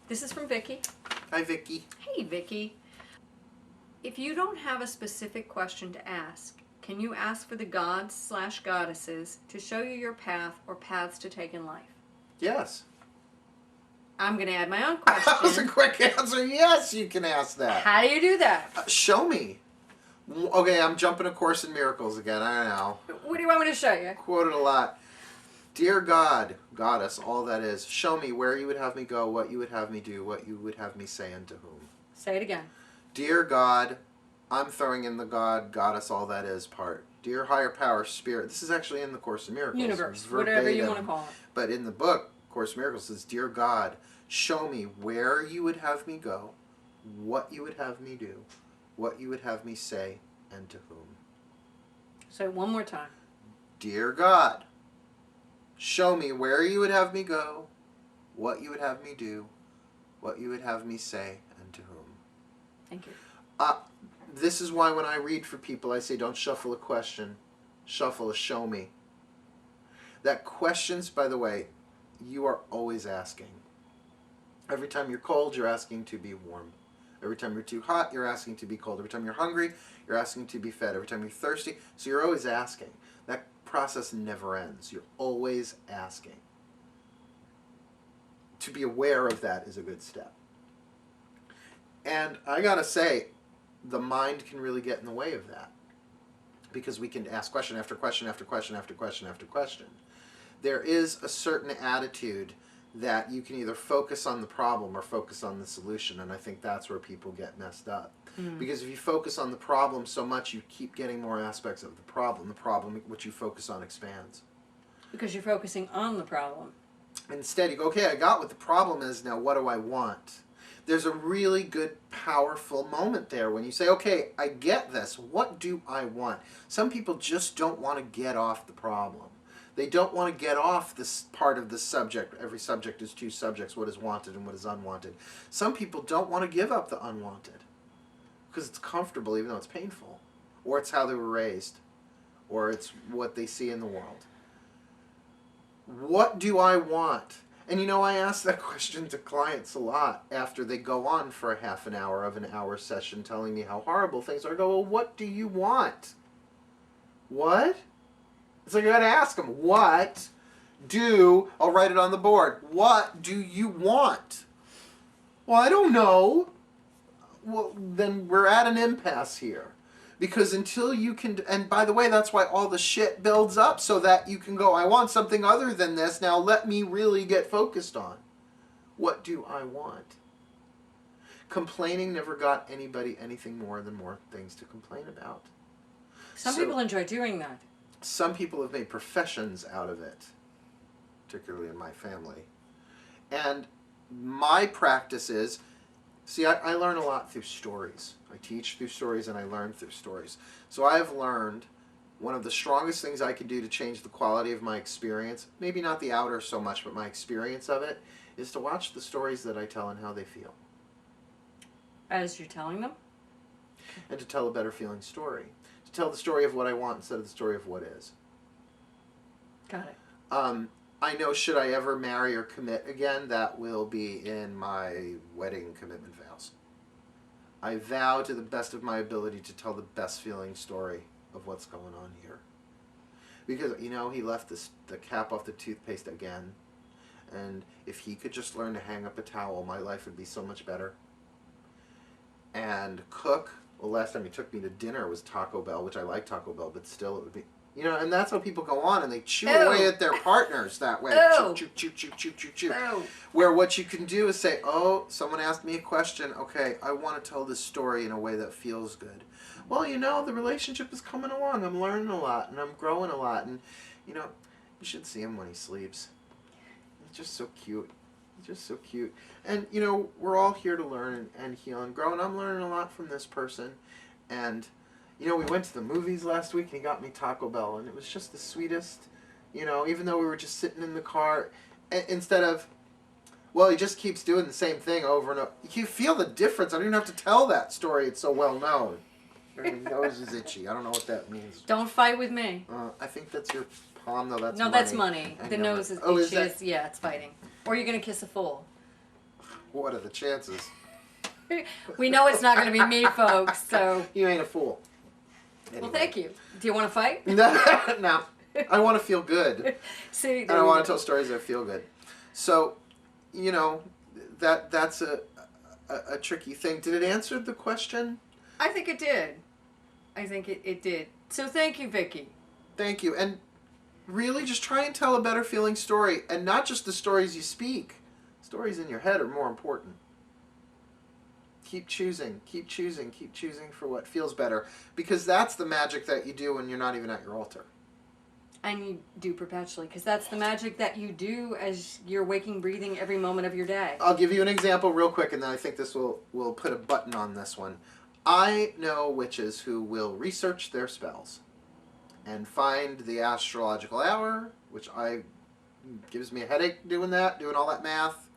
This is from Vicky. Hi, Vicky. Hey, Vicky. If you don't have a specific question to ask, can you ask for the gods/goddesses to show you your path or paths to take in life? Yes. I'm going to add my own That was a question. quick answer. Yes, you can ask that. How do you do that? Show me. Okay, I'm jumping A Course in Miracles again. I know. What do you want me to show you? Quoted a lot. Dear God, Goddess, all that is, show me where you would have me go, what you would have me do, what you would have me say, and to whom. Say it again. Dear God, I'm throwing in the God, Goddess, all that is part. Dear Higher Power, Spirit. This is actually in the Course in Miracles. Universe, Verbatim. whatever you want to call it. But in the book, Course in Miracles says, Dear God, show me where you would have me go, what you would have me do, what you would have me say, and to whom. Say it one more time. Dear God, show me where you would have me go, what you would have me do, what you would have me say, and to whom. Thank you. This is why when I read for people, I say don't shuffle a question, shuffle a show me. That questions, by the way, you are always asking. Every time you're cold, you're asking to be warm. Every time you're too hot, you're asking to be cold. Every time you're hungry, you're asking to be fed. Every time you're thirsty, so you're always asking. That process never ends. You're always asking. To be aware of that is a good step. And I gotta say, the mind can really get in the way of that. Because we can ask question after question after question after question after question. There is a certain attitude that you can either focus on the problem or focus on the solution, and I think that's where people get messed up. Because if you focus on the problem so much, you keep getting more aspects of the problem which you focus on expands. Because you're focusing on the problem. Instead, you go, okay, I got what the problem is, now what do I want? There's a really good, powerful moment there when you say, okay, I get this. What do I want? Some people just don't want to get off the problem. They don't want to get off this part of the subject. Every subject is two subjects, what is wanted and what is unwanted. Some people don't want to give up the unwanted because it's comfortable even though it's painful. Or it's how they were raised. Or it's what they see in the world. What do I want? And you know, I ask that question to clients a lot after they go on for a half an hour of an hour session telling me how horrible things are. I go, well, what do you want? What? So you got to ask them, what do, I'll write it on the board, what do you want? Well, I don't know. Well, then we're at an impasse here. Because until you can, and by the way, that's why all the shit builds up so that you can go, I want something other than this, now let me really get focused on. What do I want? Complaining never got anybody anything more than more things to complain about. Some people enjoy doing that. Some people have made professions out of it, particularly in my family. And my practice is, see, I learn a lot through stories. I teach through stories and I learn through stories. So I have learned one of the strongest things I could do to change the quality of my experience, maybe not the outer so much, but my experience of it, is to watch the stories that I tell and how they feel. As you're telling them? And to tell a better feeling story. To tell the story of what I want instead of the story of what is. Got it. I know should I ever marry or commit again, that will be in my wedding commitment vows. I vow to the best of my ability to tell the best feeling story of what's going on here. Because, you know, he left the cap off the toothpaste again. And if he could just learn to hang up a towel, my life would be so much better. And cook, well, last time he took me to dinner was Taco Bell, which I like Taco Bell, but still it would be, you know, and that's how people go on and they chew away at their partners that way. Chew, chew, chew, chew, chew, chew. Where what you can do is say, oh, someone asked me a question. Okay, I want to tell this story in a way that feels good. Well, you know, the relationship is coming along. I'm learning a lot and I'm growing a lot. And, you know, you should see him when he sleeps. He's just so cute. He's just so cute. And, you know, we're all here to learn and heal and grow. And I'm learning a lot from this person. And, you know, we went to the movies last week and he got me Taco Bell. And it was just the sweetest, you know, even though we were just sitting in the car. Instead of, well, he just keeps doing the same thing over and over. You feel the difference. I don't even have to tell that story. It's so well known. Your nose is itchy. I don't know what that means. Don't fight with me. I think that's your palm. No, that's no, money. that's money. The nose is itchy. Is that? Yeah, it's fighting. Or you're going to kiss a fool. What are the chances? We know it's not going to be me, folks, so... You ain't a fool. Anyway. Well, thank you. Do you want to fight? No. I want to feel good. See, And I want to tell stories that feel good. So, you know, that's a tricky thing. Did it answer the question? I think it did. I think it did. So thank you, Vicki. Thank you. And really just try and tell a better feeling story. And not just the stories you speak. Stories in your head are more important. Keep choosing for what feels better. Because that's the magic that you do when you're not even at your altar. And you do perpetually, because that's the magic that you do as you're waking, breathing every moment of your day. I'll give you an example real quick, and then I think this will put a button on this one. I know witches who will research their spells and find the astrological hour, which gives me a headache doing all that math,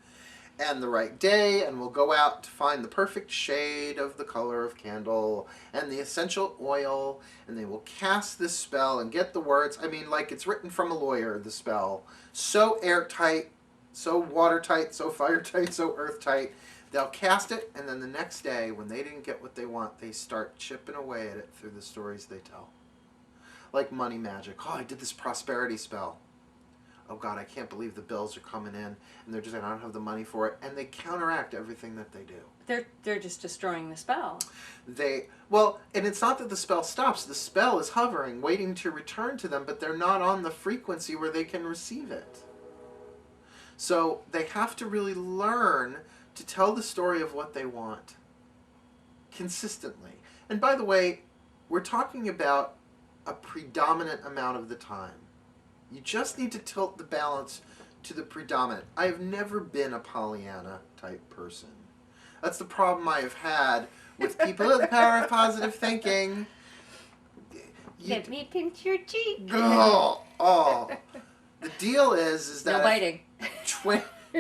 and the right day, and we'll go out to find the perfect shade of the color of candle and the essential oil, and they will cast this spell and get the words. I mean, like it's written from a lawyer, the spell. So airtight, so watertight, so fire-tight, so earth-tight. They'll cast it, and then the next day, when they didn't get what they want, they start chipping away at it through the stories they tell. Like money magic. Oh, I did this prosperity spell. Oh God, I can't believe the bills are coming in, and they're just saying, I don't have the money for it, and they counteract everything that they do. They're just destroying the spell. And it's not that the spell stops. The spell is hovering, waiting to return to them, but they're not on the frequency where they can receive it. So they have to really learn to tell the story of what they want consistently. And by the way, we're talking about a predominant amount of the time. You just need to tilt the balance to the predominant. I have never been a Pollyanna type person. That's the problem I have had with people with the power of positive thinking. Let me pinch your cheek. Oh. The deal is that no biting.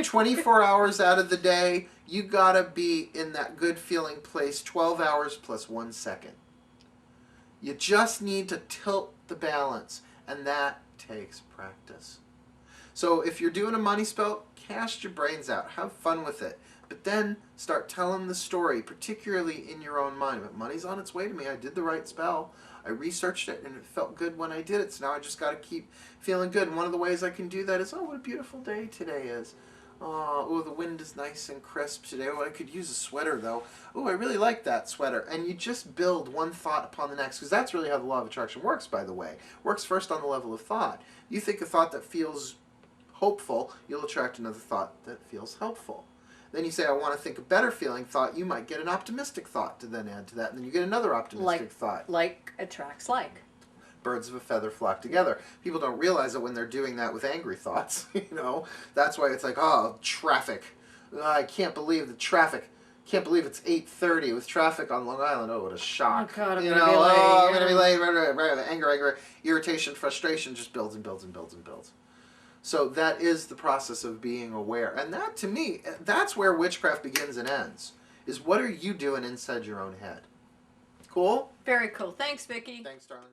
24 hours out of the day, you gotta be in that good feeling place 12 hours plus 1 second. You just need to tilt the balance, and that takes practice. So if you're doing a money spell, cast your brains out. Have fun with it. But then start telling the story, particularly in your own mind. But money's on its way to me. I did the right spell. I researched it, and it felt good when I did it. So now I just got to keep feeling good. And one of the ways I can do that is, oh, what a beautiful day today is. Oh, the wind is nice and crisp today. Oh, I could use a sweater, though. Oh, I really like that sweater. And you just build one thought upon the next, because that's really how the law of attraction works, by the way. Works first on the level of thought. You think a thought that feels hopeful, you'll attract another thought that feels helpful. Then you say, I want to think a better feeling thought. You might get an optimistic thought to then add to that, and then you get another optimistic thought. Like attracts like. Birds of a feather flock together. People don't realize it when they're doing that with angry thoughts. That's why it's like, oh, traffic. I can't believe the traffic. Can't believe it's 8:30 with traffic on Long Island. Oh, what a shock. Oh God, I'm gonna be late. I'm gonna be late. Right. Anger, irritation, frustration just builds and builds and builds and builds. So that is the process of being aware, and that, to me, that's where witchcraft begins and ends. Is what are you doing inside your own head? Cool. Very cool. Thanks, Vicki. Thanks, darling.